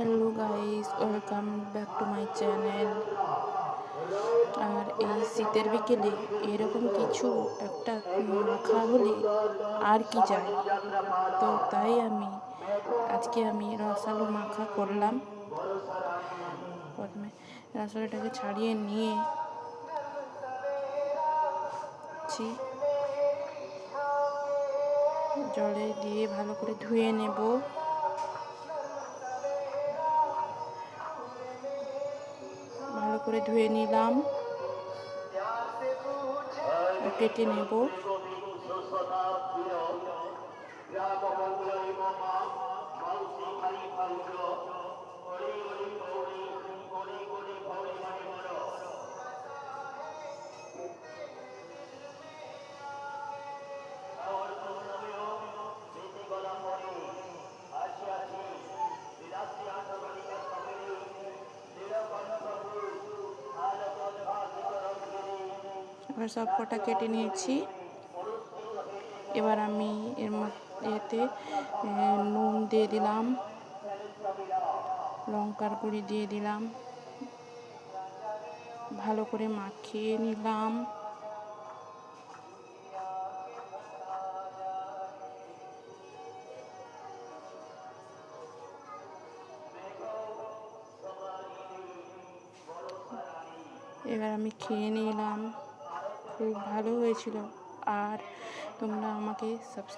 Hello guys, welcome back to my channel. আর এই শীতের বিকেলে এরকম কিছু একটা মাখা হলে আর কি যায়। তো তাই আজকে আমি রসালো মাখা করলাম। প্রথমে রসালোটাকে ছাড়িয়ে নিয়েছি, জলে দিয়ে ভালো করে ধুয়ে নেব। ভালো করে ধুয়ে নিলাম, কেটে নেব। এবার সব কটা কেটে নিয়েছি। এবার আমি এর মধ্যে নুন দিয়ে দিলাম, লঙ্কার গুঁড়ি দিয়ে দিলাম, ভালো করে মাখিয়ে নিলাম। এবার আমি খেয়ে নিলাম, খুব ভালো হয়েছিল। আর তোমরা আমাকে সাবস্ক্রাইব